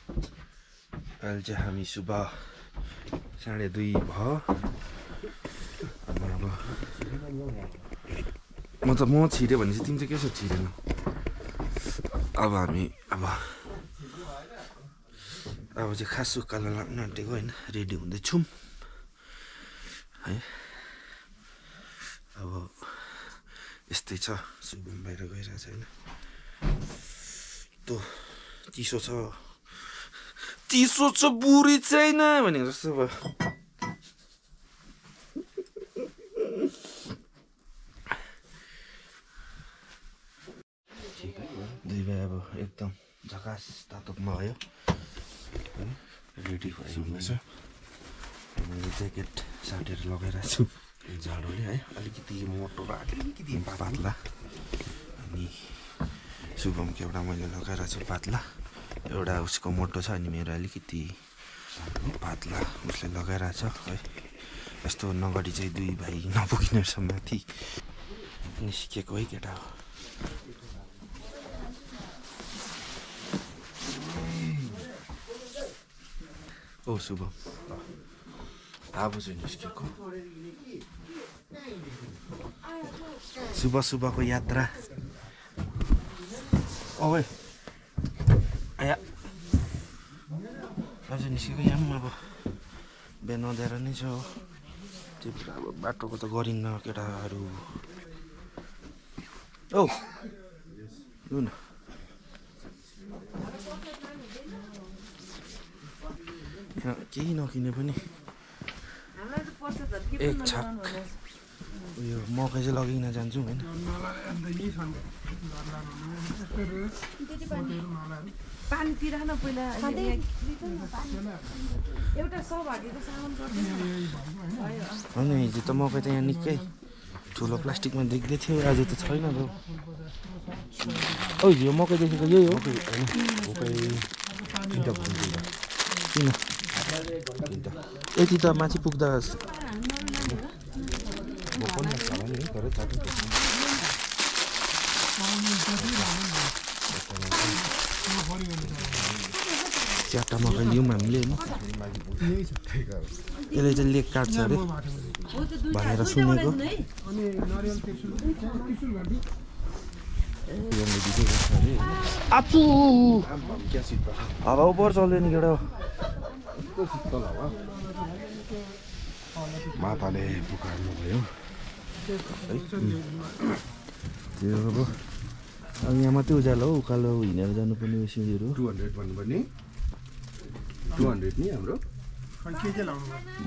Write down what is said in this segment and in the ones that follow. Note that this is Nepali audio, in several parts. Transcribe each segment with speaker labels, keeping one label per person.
Speaker 1: अहिले चाहिँ हामी सुबह 2:30 भयो अब म छिर्यो भने चाहिँ तिमी चाहिँ के छ छिरेन अब हामी अब चाहिँ खास उकालो लाग्न आँटेको होइन रेडी हुँदैछौँ है अब यस्तै छ सुबह बाहिर गइरहेको छ होइन त्यो चिसो छ बुढी छैन भनेको जस्तो भयो दुई भाइ अब एकदम झकास तातोमा भयो रेडी भइरहेछ मैले ज्याकेट साटेर लगाइरहेको छु झाडोले है अलिकति मोटो र अलिकति पातला अनि शुभमको एउटा मैले लगाइरहेको छु पातला एउटा उसको मोटो छ अनि मेरो अलिकति पातला उसले लगाइरहेछ है यस्तो नगरी चाहिँ दुई भाइ नपुगिनेसम्म माथि निस्केको है केटा हो ओ शुभम अब चाहिँ निस्केको सुबहको यात्रा ओए आया अब चाहिँ निस्केको यहाँ पनि अब बिहान अँध्याएर नै छ त्यो अब बाटोको त गरिन्न केटाहरू ओ लु न केही नकिने पनि एक छाक उयो मकै चाहिँ लगिन जान्छु होइन होइन हिजो त मकै त यहाँ निकै ठुलो प्लास्टिकमा देख्दै थियो आज त छैन त ओ यो मकै देखेको यही हो किन यति त माथि पुग्दा चारवटा मकै लियौँ हामीले होइन यसले चाहिँ लेग काट्छ अरे भनेर सुनेको आचु हावा उपर चल्यो नि केटा माताले पुकार्नु भयो त्यो अब यहाँ मात्रै उज्यालो हो उकालो हिँडेर जानुपर्ने सिँढीहरू
Speaker 2: 200 भन्नुपर्ने 200 नि हाम्रो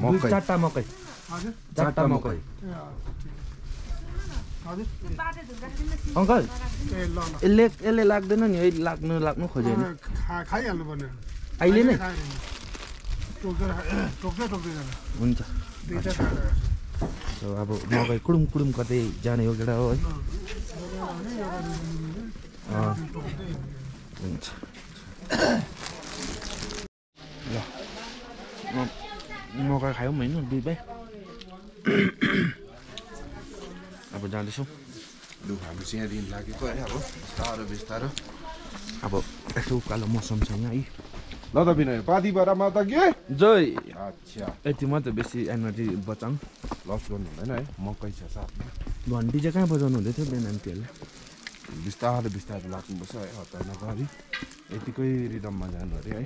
Speaker 1: मकै चारवटा मकै अङ्कल यसले लाग्दैन नि है लाग्नु खोज्यो नि
Speaker 2: खाइहाल्नु पर्ने
Speaker 1: अहिले नै हुन्छ अब मकै कुडुम कतै जाने हो केटा हो है हुन्छ ल मकै खायौँ होइन दुई भाइ अब जाँदैछौँ
Speaker 2: लु हाम्रो चाहिँ यहाँ दिन लागेको है अब बिस्तारो
Speaker 1: अब यस्तो उकालो मौसम छ यहाँ है
Speaker 2: ल त बिना पादिबाट माता के
Speaker 1: जय
Speaker 2: अच्छा
Speaker 1: यति मात्रै बेसी एनर्जी बचाउँ
Speaker 2: लस गर्नु हुँदैन है मकै छ साथमा
Speaker 1: घन्टी चाहिँ कहाँ बजाउनु हुँदै थियो बिहान आन्टीहरूले
Speaker 2: बिस्तारो लाग्नुपर्छ है हतार नगरी यतिकै रिदममा जानु अरे है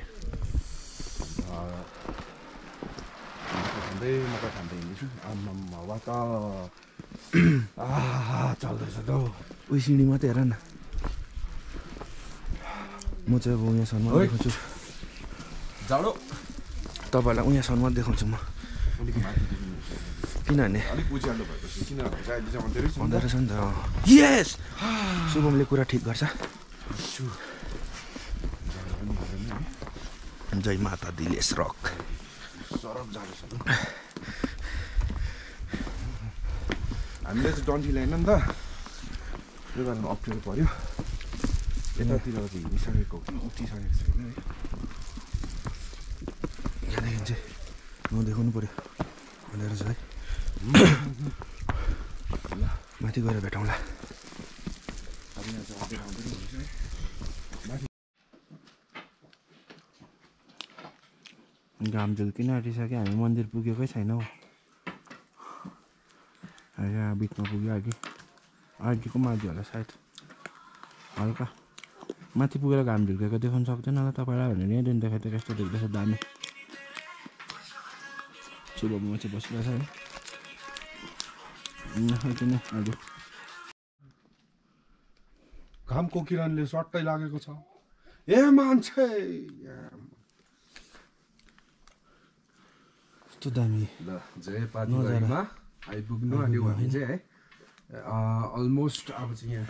Speaker 2: मकै खाँदै हिँड्दैछु आम्मा हावा त चल्दैछ त
Speaker 1: उयो सिँढी मात्रै हेर न म चाहिँ अब यहाँसम्म देखाउँछु
Speaker 2: जाडो
Speaker 1: तपाईँहरूलाई उहाँसम्म देखाउँछु म किनभने
Speaker 2: अलिक उज्यालो भएपछि किनभने चाहिँ अहिले चाहिँ अँध्यारै छ
Speaker 1: अँध्यारो छ नि त यस शुभमले कुरा ठिक गर्छ जय माता दिलेश रक
Speaker 2: सरक जाडो छ हामीले चाहिँ डन्ठी ल्याएन नि त त्यो कारण अप्ठ्यारो पऱ्यो यतातिर चाहिँ हिँडिसकेको उठिसकेको छैन है
Speaker 1: यहाँदेखि चाहिँ नदेखाउनु पऱ्यो भनेर चाहिँ है माथि गएर भेटौँला घाम झुल्किन आँटिसक्यो हामी मन्दिर पुगेकै छैनौँ यहाँ बिचमा पुग्यो अघिको माथि होला सायद हल्का माथि पुगेर घाम झुल्केको देखाउनु सक्दैन होला तपाईँलाई भनेर यहाँदेखि देखाएको कस्तो देख्दैछ दामी शुभममा चाहिँ बसिरहेको छ है हजुर
Speaker 2: घामको किरणले सट्टै लागेको छ ए मान्छे
Speaker 1: कस्तो दामी
Speaker 2: ल जय पानीमा आइपुग्नु आँट्यो हामी चाहिँ है अलमोस्ट अब चाहिँ यहाँ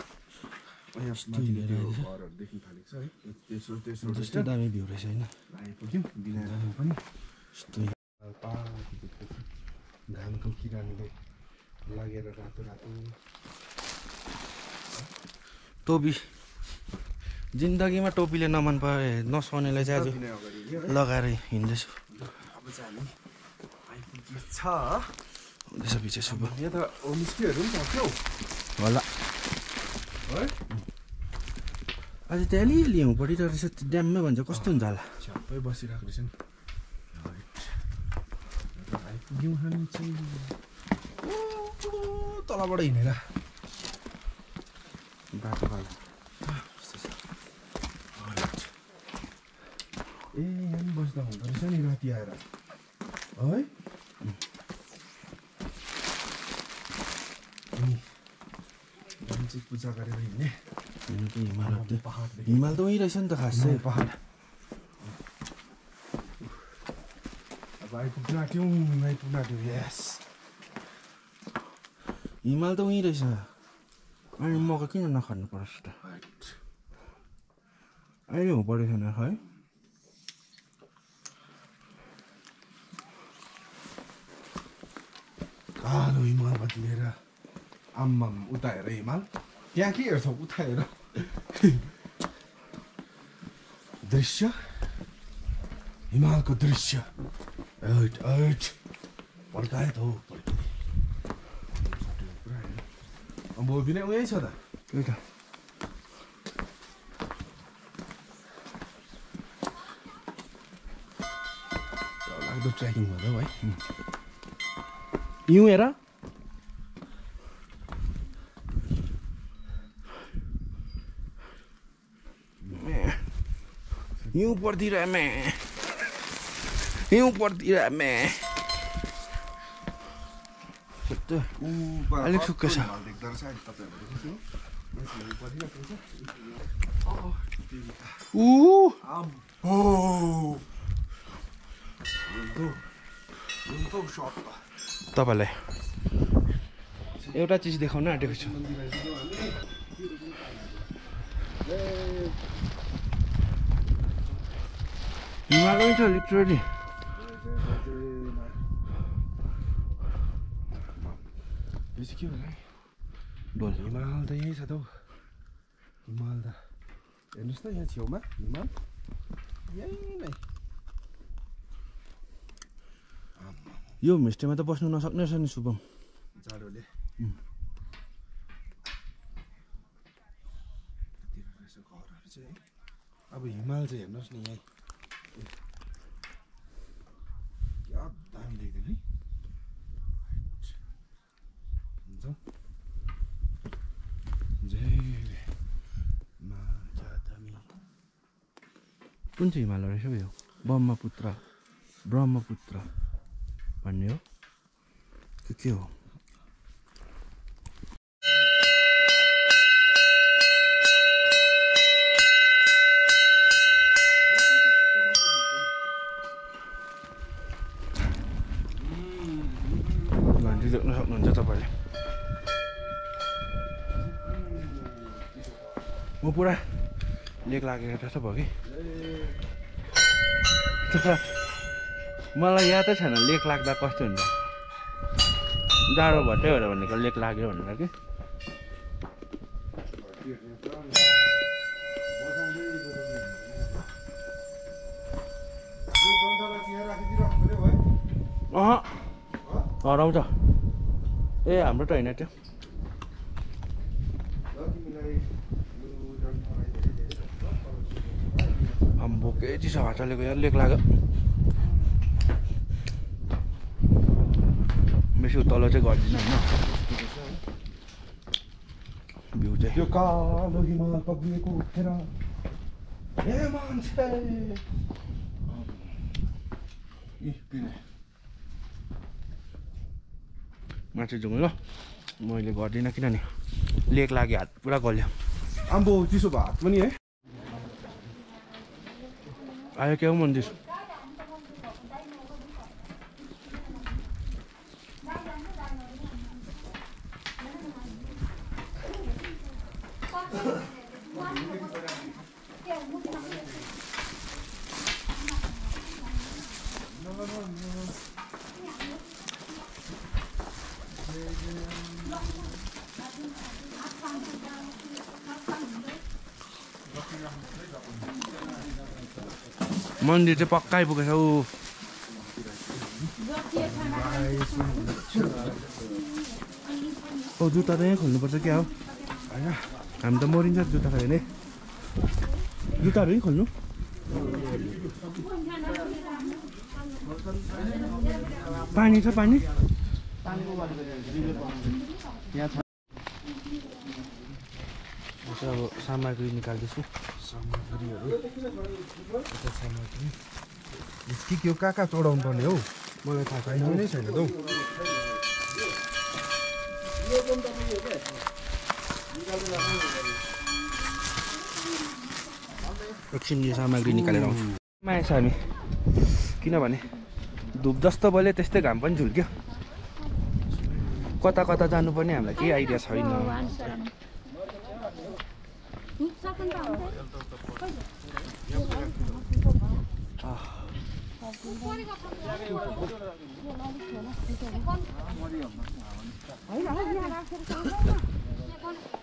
Speaker 2: घरहरू देख्न थालेको छ है
Speaker 1: त्यस्तो दामी भ्यू रहेछ होइन
Speaker 2: आइपुग्यौँ बिना पनि घामको किरणले लागेर रातो रातो
Speaker 1: टोपी जिन्दगीमा टोपीले नमन पाए नसुहाउनेलाई चाहिँ आज लगाएर हिँड्दैछु
Speaker 2: अब चाहिँ हामी आइपुगेछ
Speaker 1: हुँदैछ पछि शुभ
Speaker 2: यहाँ त होमस्टेहरू पनि छ क्या
Speaker 1: होला
Speaker 2: है
Speaker 1: आज त्यहाँ अलिअलि हिउँ परिरहेको रहेछ ड्याममै भन्छ कस्तो हुन्छ होला
Speaker 2: छ्याप्पै बसिरहेको रहेछ नि आइपुग्यौँ हामी चाहिँ तलबाट हिँडेर
Speaker 1: बाटो खाला
Speaker 2: ए यहाँ पनि बस्दा हुँदो रहेछ नि राति आएर है मान्छे पूजा गरेर हिँड्ने
Speaker 1: हिमाल त उहीँ रहेछ नि त खास चाहिँ
Speaker 2: पहाड अब आइपुग्न आँट्यौँ यस
Speaker 1: हिमाल त उहीँ रहेछ अनि मकै किन नखानु पर्छ त अहिले हुँ परेको छैन है
Speaker 2: कालो हिमालबाट लिएर आम्माम उता हेर हिमाल त्यहाँ के हेर्छौ उता हेर दृश्य हिमालको दृश्य पड्कायो त हो अब बिना उयै छ त
Speaker 1: त्यही त
Speaker 2: लाग्दो ट्रेकिङ भयो है
Speaker 1: हिउँ हेर हिउँ पर्दिरहेमे अलिक सुक्खा छ तपाईँलाई एउटा चिज देखाउन आँटेको छु हिमालय छ लिटरली
Speaker 2: के होला है
Speaker 1: डोल
Speaker 2: हिमाल त यहीँ छ त हौ हिमाल त हेर्नुहोस् त यहाँ छेउमा हिमाल यही नै
Speaker 1: यो होमस्टेमा त बस्नु नसक्ने रहेछ नि शुभम
Speaker 2: जाडोले घरहरू चाहिँ अब हिमाल चाहिँ हेर्नुहोस् न यहीँ क्या दामी देख्दैन है
Speaker 1: कुन चाहिँ हिमालय रहेछ यो ब्रह्मपुत्र भन्ने हो के हो घन्टी देख्न सक्नुहुन्छ तपाईँले म पुरा लेक लागेको जस्तो भयो कि मलाई यादै छैन लेक लाग्दा कस्तो हुन्छ जाडो भट्टै हो भनेको लेक लाग्यो भनेर कि हराउँछ ए हाम्रो त होइन त्यो आम्बो के चिसो हावा चलेको यार लेक लाग्यो बेसी तल चाहिँ गर्दिनँ होइन भ्यू चाहिँ
Speaker 2: त्यो कालो हिमाल पग्लिएको उठेर ए मान्छे
Speaker 1: माथि जाउँ ल मैले गर्दिनँ किनभने लेक लाग्यो हात पुरा गल्यो
Speaker 2: आम्बो चिसो भात पनि है
Speaker 1: आयो क्या हो मन्दिर मन्दिर चाहिँ पक्का आइपुगेछ ऊ ओ जुत्ता त यहाँ खोल्नुपर्छ क्या हो
Speaker 2: होइन
Speaker 1: हामी त मरिन्छ जुत्ता खायो भने जुत्ताहरू नि खोल्नु पानी छ पानी अब सामग्री निकाल्दैछु
Speaker 2: सामग्री के हो कहाँ चढाउनु पर्ने हौ मलाई थाहा छैन नै छैन त हौ
Speaker 1: एकछिन यो सामग्री निकालेर आउँछु आएछ हामी किनभने धुप जस्तो बल्यो त्यस्तै घाम पनि झुल्क्यो कता कता जानुपर्ने हामीलाई केही आइडिया छैन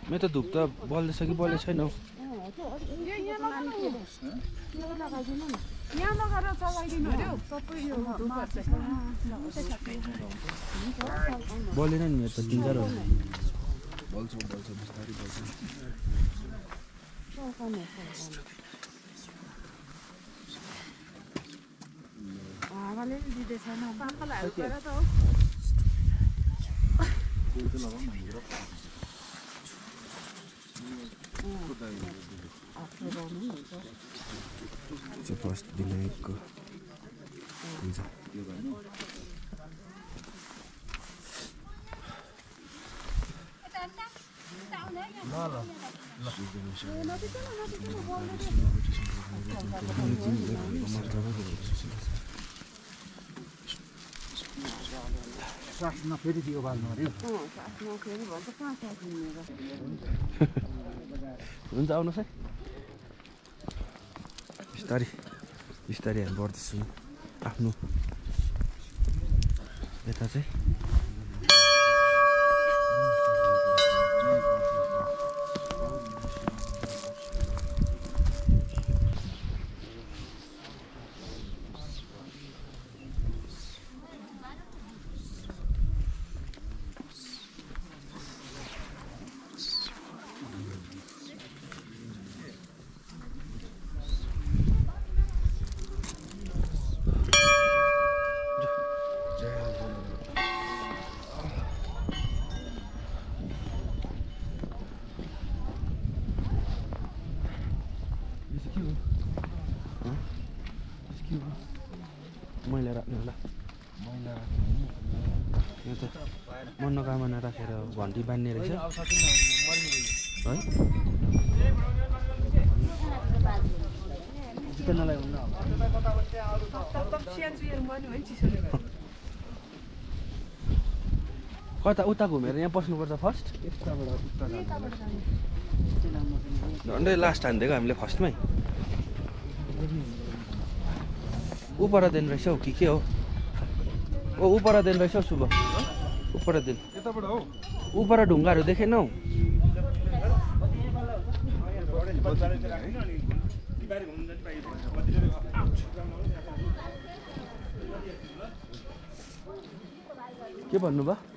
Speaker 1: मेरो त धुप त बल्दैछ कि बल्दै छैन हौ बलेन नि मेरो त डिन्जर हो
Speaker 2: बल्छ बिस्तारै बल्छ
Speaker 3: हावाले दिँदैछ न पापालाई हेल्प गर त हो
Speaker 1: फर्स्ट विनायकको पूजा
Speaker 2: सासमा फेरि दियो बाल्नु पर्यो
Speaker 1: हुन्छ आउनुहोस् है बिस्तारै बिस्तारै हामी बढ्दैछु आफ्नो यता चाहिँ मैला राख्नु होला
Speaker 2: मैला
Speaker 1: यो त मनोकामना राखेर घन्टी बान्ने रहेछ है कता उता घुमेर यहाँ बस्नुपर्छ फर्स्ट झन्डै लास्ट हानिदिएको हामीले फर्स्टमै ऊपर दिन रहेछ हौ कि के हो ओ ऊपर दिन रहेछ हौ शुभ ऊपर दिन
Speaker 2: यताबाट हौ
Speaker 1: ऊपर ढुङ्गाहरू देखेनौ के भन्नुभयो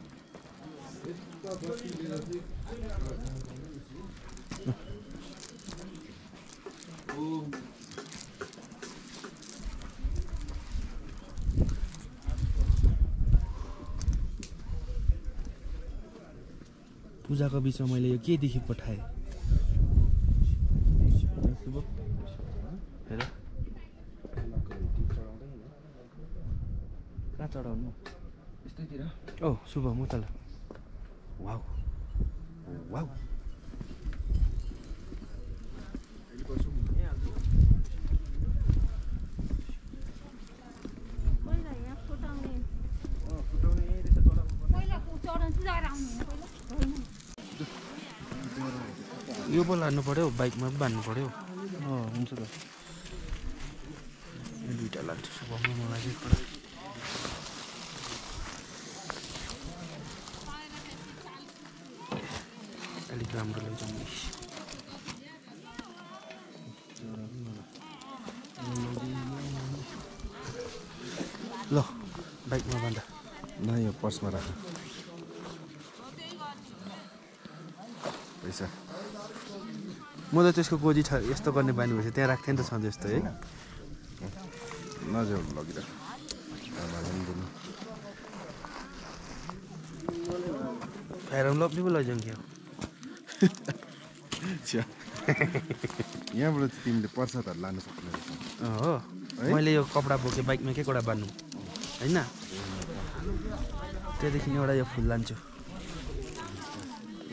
Speaker 1: पूजाको बिचमा मैले यो के देखि पठाएँ हेर कहाँ चढाउनु
Speaker 2: यस्तैतिर
Speaker 1: ओ शुभ म तल वाउ वाउ यो पो लानु पर्यो बाइकमा पनि बान्नु पर्यो
Speaker 2: हुन्छ त
Speaker 1: यो दुइटा लान्छु शुभममा मलाई चाहिँ खडा अलिक राम्रो लैजाउँ ल बाइकमा बान्दा
Speaker 2: ल यो पर्समा राख पैसा
Speaker 1: म त त्यसको गोजी छ यस्तो गर्ने बानी भएपछि त्यहाँ राख्थेँ नि त सधैँ जस्तो है
Speaker 2: नजाऊ लगिराख
Speaker 1: फ्यारम लप्ली पो लैजाउँ क्या
Speaker 2: यहाँबाट चाहिँ तिमीले प्रसादहरू लानु सक्ने रहेछ
Speaker 1: हो मैले यो कपडा बोकेँ बाइकमा के कुरा बान्नु होइन त्यहाँदेखि एउटा यो फुल लान्छु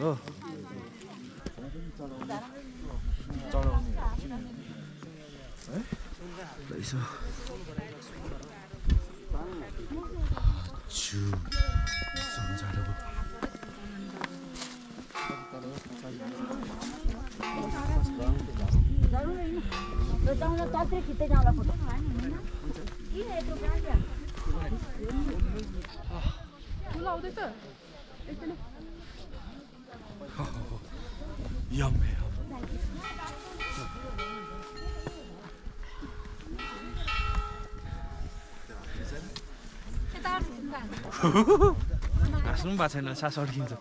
Speaker 1: हो यसो Yummy. हाँस्नु पनि भएको छैन सास अड्किन्छ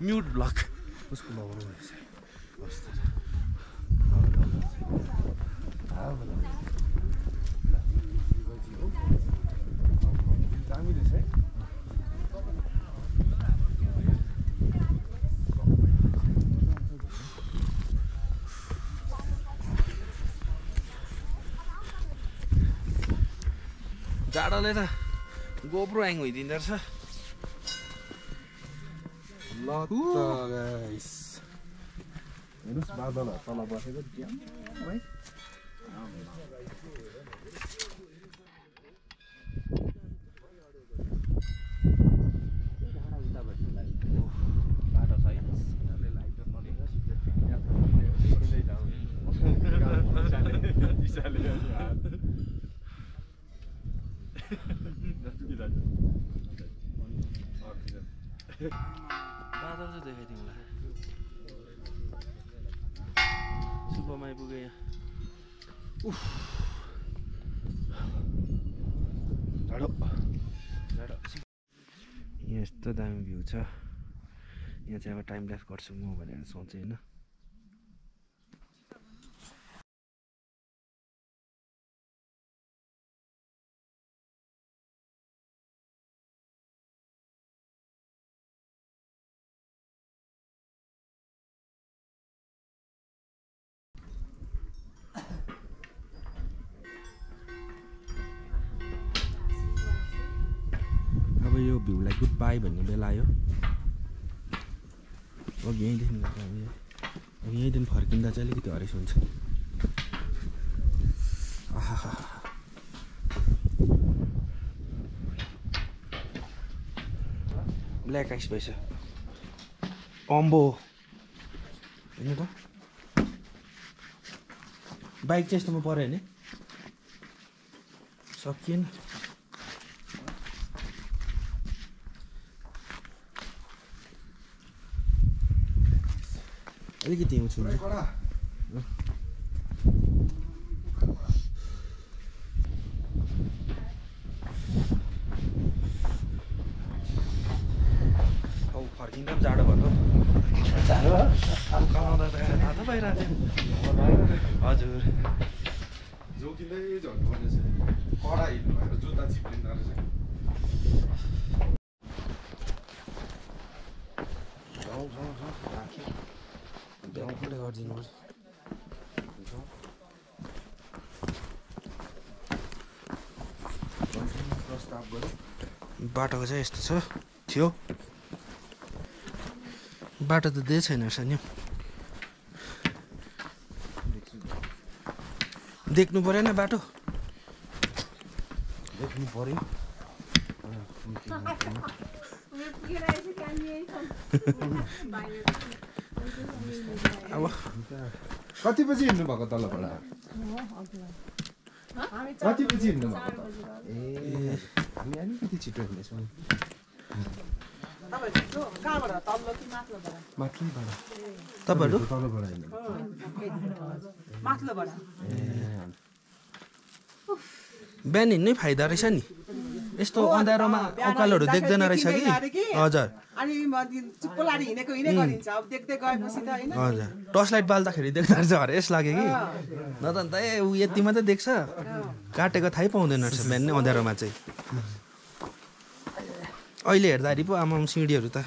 Speaker 1: म्युट ब्लक
Speaker 2: उसको लगाउनु रहेछ दामी रहेछ है
Speaker 1: जाडोले त गोब्रो ह्याङ भइदिँदो रहेछ
Speaker 2: ल त गाइस हेर्नुहोस् बादलहरू तल बसेको ड्याम है
Speaker 1: बादल चाहिँ देखाइदिउँ होला सुपमा आइपुगेँ यहाँ
Speaker 2: झाडो
Speaker 1: यहाँ यस्तो दामी भ्यू छ यहाँ चाहिँ अब टाइम ल्याप्स गर्छु म भनेर सोचेँ होइन यो भ्यूलाई गुड बाई भन्ने बेला आयो अब यहीँदेखि अब यहीँदेखि फर्किँदा चाहिँ अलिकति हरेस हुन्छ ब्ल्याक आइस भएछ अम्बो हेर्नु त बाइक चाहिँ यस्तोमा पऱ्यो होइन सकिएन अलिकति आउँछु फर्किँदा पनि जाडो भएको कमाउँदा त तातो भइरहेको थियो हजुर
Speaker 2: जोकिँदै झर्नु पर्ने कडा हिँड्नु भएर जुत्ता चिप्लिँदो रहेछ
Speaker 1: ब्याकबाटै गरिदिनु पर्छ
Speaker 2: प्रस्ताव गरौँ
Speaker 1: बाटोको चाहिँ यस्तो छ थियो बाटो त दिएको छैन रहेछ नि देख्नु परेन बाटो
Speaker 2: देख्नु पर्यो
Speaker 1: अब
Speaker 2: कति बजी हिँड्नु भएको तलबाट कति बजी हिँड्नु भएको ए हामी अलिकति छिटो हिँड्नेछौँ माथिबाट
Speaker 1: तपाईँहरू
Speaker 2: तलबाट हिँड्नु
Speaker 1: बिहान हिँड्नै फाइदा रहेछ नि यस्तो अँध्यारोमा उकालोहरू देख्दैन रहेछ कि हजुर
Speaker 4: अनि चुप्पो लाएर हिँडेको हिँडे गरिन्छ अब देख्दै गएपछि त होइन
Speaker 1: हजुर टर्च लाइट बाल्दाखेरि देख्दा रहेछ हरेस लाग्यो कि न त अन्त ऊ यति मात्रै देख्छ काटेको थाहै पाउँदैन रहेछ बिहान नै अँध्यारोमा चाहिँ अहिले हेर्दाखेरि पो आमाम सिँढीहरू त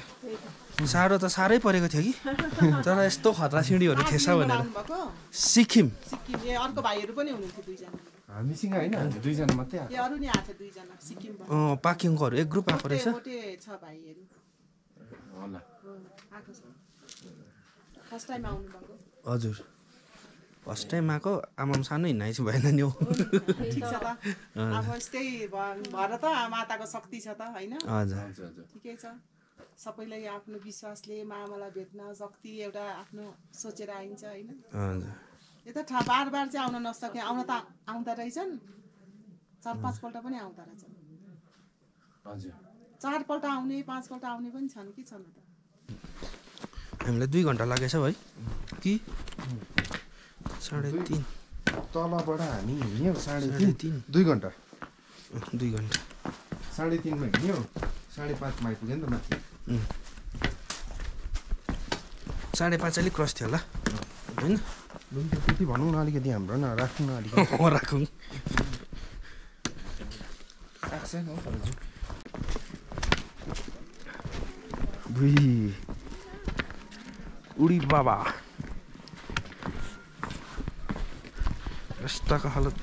Speaker 1: साह्रो त साह्रै परेको थियो कि तर यस्तो खतरा सिँढीहरू थिएछ भनेर सिक्किम
Speaker 4: सिक्किम ए अर्को भाइहरू पनि हुनुहुन्थ्यो दुईजना
Speaker 2: हामीसँग होइन हामी दुईजना मात्रै
Speaker 4: ए अरू नि आएको थियो दुईजना सिक्किमबाट
Speaker 1: पाकिङकोहरू एक ग्रुप आएको रहेछ
Speaker 4: मोटे छ भाइहरू
Speaker 2: होला
Speaker 4: आएको छ फर्स्ट टाइम आउनु भएको
Speaker 1: हजुर फर्स्ट टाइम आएको आमाम सानो हिँडाइ भएन नि हौ
Speaker 4: ठिक छ त अब यस्तै भएर त माताको शक्ति छ त होइन
Speaker 1: हजुर
Speaker 4: ठिकै छ सबैलाई आफ्नो विश्वासले मामालाई भेट्न शक्ति एउटा आफ्नो सोचेर आइन्छ होइन
Speaker 1: हजुर
Speaker 4: यता बार बार चाहिँ आउन नसके आउन त आउँदा रहेछन् 4-5 पल्ट पनि आउँदा रहेछन्
Speaker 2: हजुर
Speaker 4: 4 पल्ट आउने 5 पल्ट आउने पनि छन् कि छन् त
Speaker 1: हामीलाई 2 घन्टा लागेछ है कि 3.5
Speaker 2: तलबाट हामी हिँड्यौँ 3.5 2 घन्टा
Speaker 1: 2 घन्टा
Speaker 2: 3.5 मा हिँड्यौँ 5.5 मा आइपुग्यो नि त माथि
Speaker 1: 5.5 अलिक क्रस थियो होला होइन
Speaker 2: त्यति भनौँ न अलिकति हाम्रो न राखौँ न अलिकति
Speaker 1: राखौँ
Speaker 2: छैन हौ हजुर
Speaker 1: उडी बाबा रास्ताको हालत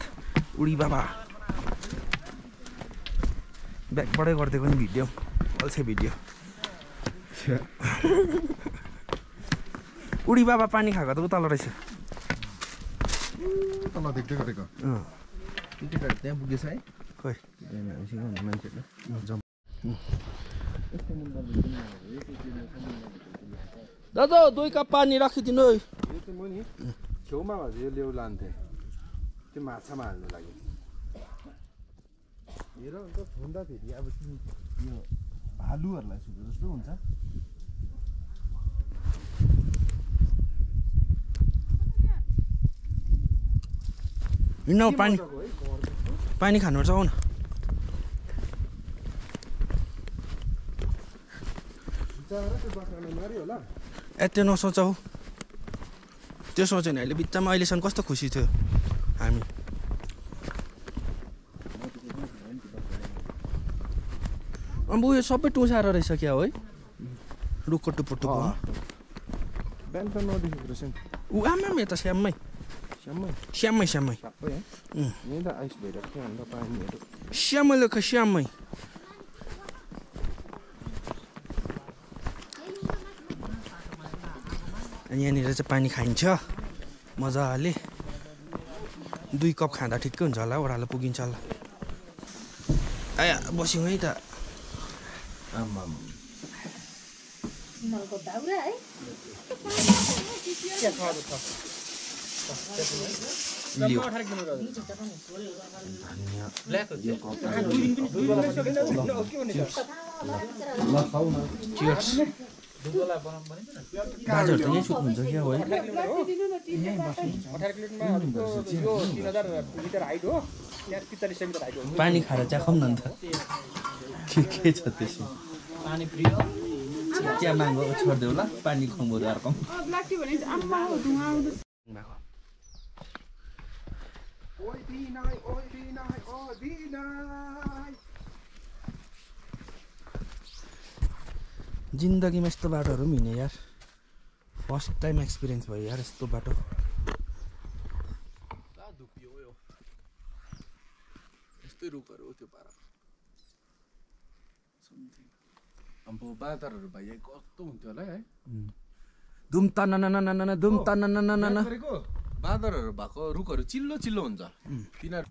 Speaker 1: उडी बाबा ब्याकबाटै गरिदिएको नि भिडियो अल्छे भिडियो उडी बाबा पानी खाएको त उतालो रहेछ
Speaker 2: तल देख्दै गरेको टिकटहरू त्यहाँ पुगेछ है
Speaker 1: खोइ
Speaker 2: मान्छेहरू
Speaker 1: दादा 2 कप पानी राखिदिनु है
Speaker 2: यो चाहिँ म नि छेउमा भए यो लेउ लान्थेँ त्यो माछामा हाल्नु लागि हेर अन्त छुँदाखेरि अब यो भालुहरूलाई छुँदो जस्तो हुन्छ
Speaker 1: हिँड्नु पानी खानुपर्छ आउ न त्यो नसोचौ त्यो सोच्यो नि अहिले बिचमा अहिलेसम्म कस्तो खुसी थियो हामी अब उयो सबै टुसाएर रहेछ क्या हो है रुखको टुप्पो टुप्पो
Speaker 2: बिहान त नदेखेको रहेछ नि
Speaker 1: ऊ आमा यता श्याममै
Speaker 2: श्याममै
Speaker 1: श्याममै
Speaker 2: सबै है यहीँ त आइस भइरहेको थियो अन्त पानीहरू
Speaker 1: श्याममै लेख श्याममै यहाँनिर चाहिँ पानी खाइन्छ मजाले 2 कप खाँदा ठिक्कै हुन्छ होला ओह्रालो पुगिन्छ होला आया बस्यौँ है त
Speaker 2: आम्मा
Speaker 1: दाजुहरू त यहीँ सुत्नुहुन्छ क्या हो है पानी खाएर चाखौँ न अन्त के छ त्यसमा क्या मागो छोडिदेऊ ल पानी खुवाउँ अर्को जिन्दगीमा यस्तो बाटोहरू पनि हिँडेँ यार फर्स्ट टाइम एक्सपिरियन्स भयो यार यस्तो बाटो
Speaker 2: यस्तै रुखहरू हो त्यो पारा अब बाँदरहरू भाइ कस्तो हुन्थ्यो होला है
Speaker 1: धुम तनननननन धुम तननननन
Speaker 2: बाँदरहरू भएको रुखहरू चिल्लो चिल्लो हुन्छ तिनीहरू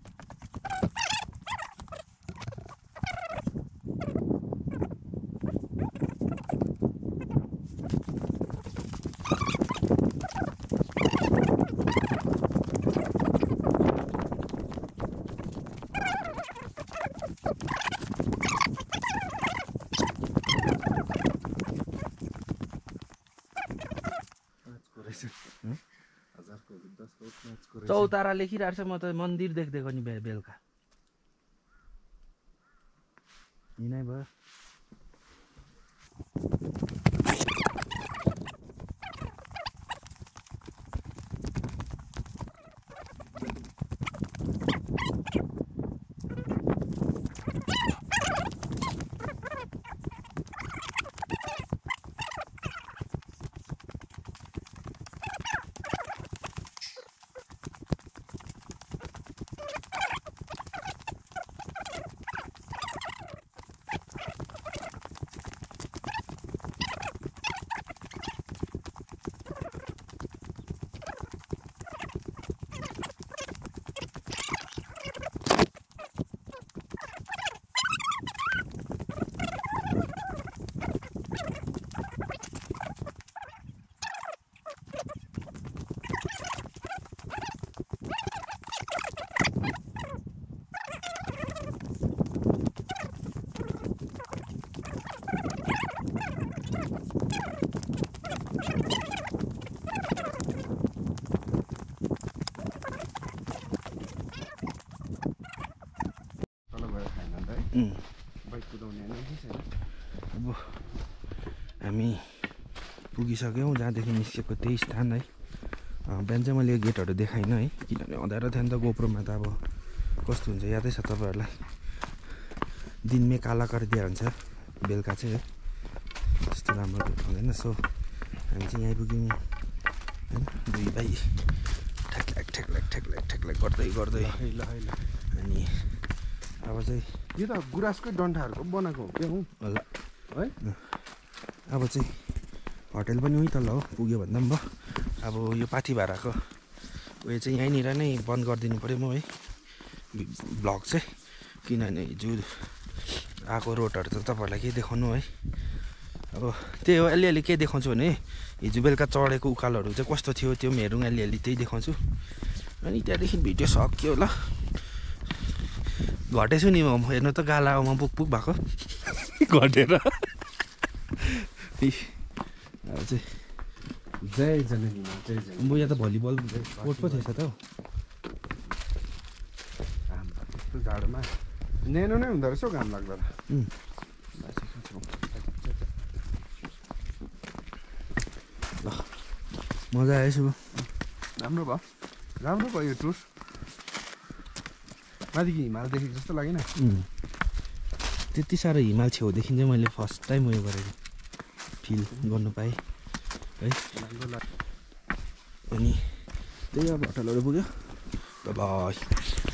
Speaker 1: चौतारा लेखिरहेको छ म त मन्दिर देख्दैको नि बेलुका यिनै भयो
Speaker 2: बाइक कुदाउने
Speaker 1: अब हामी पुगिसक्यौँ जहाँदेखि निस्केको त्यही स्थान है बिहान चाहिँ मैले यो गेटहरू देखाइनँ है किनभने अँध्यारो थियो नि त गोप्रोमा त अब कस्तो हुन्छ यादै छ तपाईँहरूलाई दिनमै काला गरिदिया हुन्छ बेलुका चाहिँ है त्यस्तो राम्रो हुँदैन सो हामी चाहिँ यहीँ पुग्यौँ होइन दुई भाइ ठेक्ल्याक गर्दै गर्दै अनि अब चाहिँ
Speaker 2: यो त गुराँसकै डन्ठाहरूको बनाएको हो क्या हौ
Speaker 1: होला
Speaker 2: है
Speaker 1: अब चाहिँ होटेल पनि उही तल हो पुग्यो भन्दा पनि भयो अब यो पाथी भाडाको उयो चाहिँ यहीँनिर नै बन्द गरिदिनु पऱ्यो म है भ्लग चाहिँ किनभने हिजो आएको रोडहरू त तपाईँहरूलाई के देखाउनु है अब त्यही हो अलिअलि के देखाउँछु भने हिजो बेलुका चढेको उकालोहरू चाहिँ कस्तो थियो त्यो पनि हेरौँ अलिअलि त्यही देखाउँछु अनि त्यहाँदेखि भिडियो सक्यो ल घटेछु नि म हेर्नु त गालामा पुग भएको घटेर अब चाहिँ
Speaker 2: जय जननीमा जय जय
Speaker 1: म यहाँ त भलिबल कोर्ट पो थिएछ त हौ
Speaker 2: घाम यस्तो जाडोमा न्यानो नै हुँदो रहेछ हौ घाम लाग्दा
Speaker 1: ल मजा आयो शुभ
Speaker 2: राम्रो भयो यो टुर माथिको हिमाल देखेको जस्तो लागेन
Speaker 1: त्यति साह्रो हिमाल छेउदेखि चाहिँ मैले फर्स्ट टाइम उयो गरेको फिल गर्नु पाएँ है अनि त्यही अब होटलहरू पुग्यो बाई